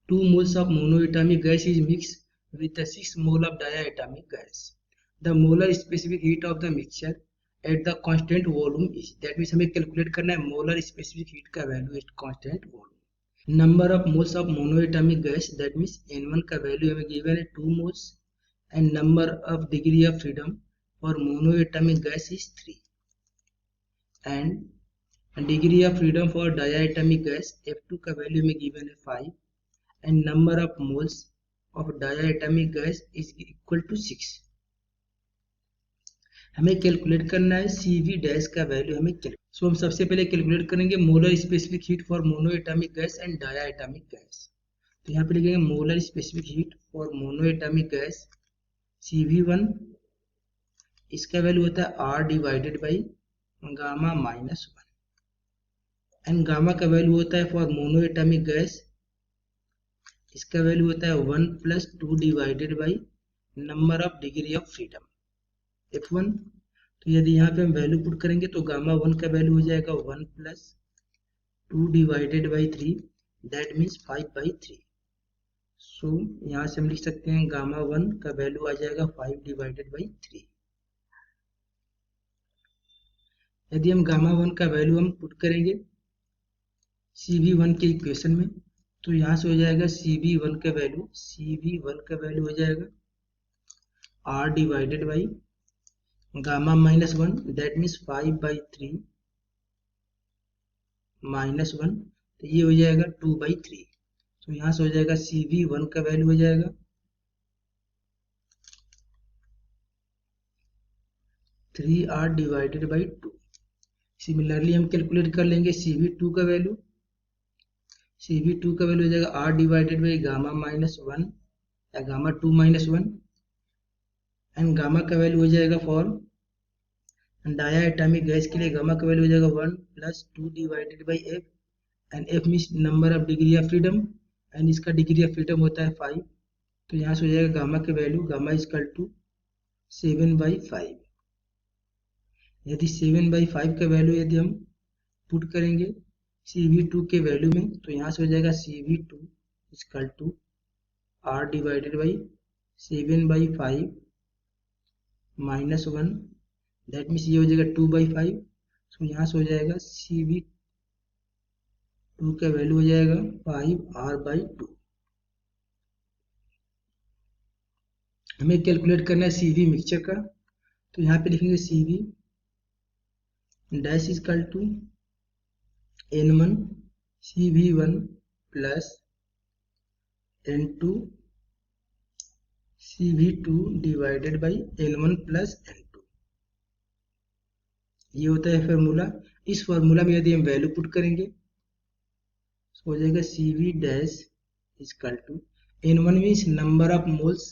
2 moles of monoatomic gas is mixed with the 6 mole of diatomic gas. The molar specific heat of the mixture at the constant volume is, that means हमें calculate करना है molar specific heat का value at constant volume. Number of moles of monoatomic gas, that means N1 का value हमें given है 2 moles and number of degree of freedom for monoatomic gas is 3 and degree of freedom for diatomic gas F2 का value हमें given है 5 and number of moles of diatomic gas is equal to 6. हमें calculate करना है CV dash का value हमें सो हम सबसे पहले कैलकुलेट करेंगे molar specific heat for monoatomic gas and diatomic gas. तो यहाँ पे लिखेंगे molar specific heat for monoatomic gas CV1, इसका वैल्यू होता है R divided by gamma minus 1 and gamma का वैल्यू होता है फॉर मोनोएटॉमिक गैस, इसका वैल्यू होता है 1 plus 2 divided by number of degree of freedom F1. तो यदि यहाँ पे हम वैल्यू पुट करेंगे तो गामा 1 का वैल्यू हो जाएगा 1 plus 2 divided by 3, that means 5 by 3. सो यहाँ से हम लिख सकते हैं गामा 1 का वैल्यू आ जाएगा 5 डिवाइडेड बाई 3. यदि हम गामा 1 का वैल्यू हम पुट करेंगे CV1 के इक्वेशन में, तो यहाँ से हो जाएगा CV1 का वैल्यू हो जाएगा R divided by gamma minus 1, that means 5 by 3 minus 1, तो ये हो जाएगा 2 बाई 3. तो यहाँ से हो जाएगा CV1 का वैल्यू हो जाएगा 3R डिवाइडेड बाई 2. सिमिलरली हम कैलकुलेट कर लेंगे CV2 का वैल्यू. CV2 का वैल्यू हो जाएगा R divided by gamma minus 1 या गामा 2 माइनस 1 एंड गामा का वैल्यू हो जाएगा फॉर डायटोमिक गैस के लिए गामा का वैल्यू हो जाएगा 1 plus 2 divided by F and F means number of degree of freedom and इसका डिग्री ऑफ फ्रीडम होता है 5. तो यहाँ से हो जाएगा गामा के value gamma is equal to 7/5. यदि 7/5 का वैल्यू यदि हम पुट करेंगे CV2 के वैल्यू में, तो यहाँ से हो जाएगा CV2 is equal to R divided by 7/5 minus 1, that means ये हो जाएगा 2/5. सो यहाँ से हो जाएगा CV2 का वैल्यू हो जाएगा 5R/2. हमें कैलकुलेट करना है CV मिक्सचर का, तो यहाँ पे लिखेंगे CV dash is equal to N1 CV1 plus N2 CV2 divided by N1 plus N2. ये होता है फॉर्मूला. इस फॉर्मूला में यदि हम वैल्यू पुट करेंगे तो हो जाएगा CV dash is equal to N1 means number of moles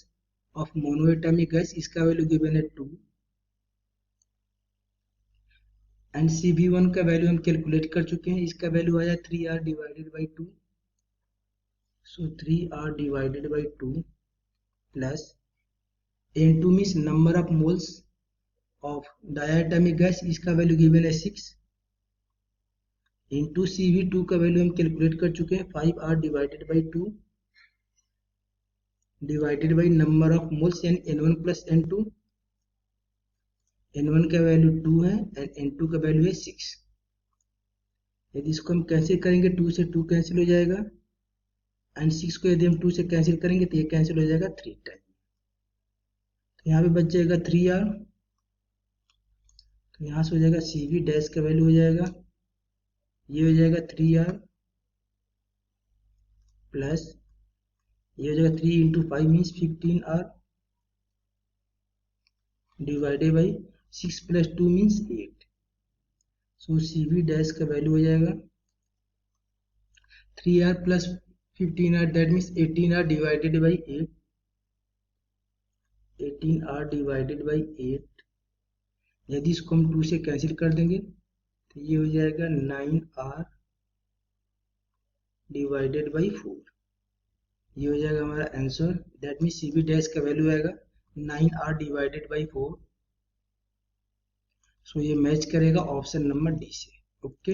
of monoatomic gas, इसका वैल्यू गिवन है 2 एंड CV1 का वैल्यू हम कैलकुलेट कर चुके हैं, इसका वैल्यू आया 3R divided by 2. So 3R divided by 2 plus N2 means number of moles of diatomic gas, इसका वैल्यू गिवन है 6 इंटू CV2 का वैल्यू हम कैलकुलेट कर चुके हैं 5R divided by 2 divided by number of moles यानी N1 plus N2. N1 का value 2 है एंड N2 का वैल्यू है 6. यदि इसको हम कैंसिल करेंगे 2 से 2 कैंसिल हो जाएगा एंड 6 को यदि हम 2 से कैंसिल करेंगे तो ये कैंसिल हो जाएगा 3 टाइम. तो यहाँ पे बच जाएगा 3R. तो यहाँ से हो जाएगा CV डैश का वैल्यू हो जाएगा, ये हो जाएगा 3R प्लस ये हो जाएगा 3 into 5 means 15R divided by 6 plus 2 means 8. So CV dash का वैल्यू हो जाएगा 3R plus 15R, that means 18R divided by 8. 18R divided by 8. यदि इसको हम 2 से कैंसिल कर देंगे तो ये हो जाएगा 9R डिवाइडेड बाई 4. ये हो जाएगा हमारा answer, that means CV dash का वैल्यू आएगा 9R डिवाइडेड बाई 4. सो ये मैच करेगा ऑप्शन नंबर डी से. ओके.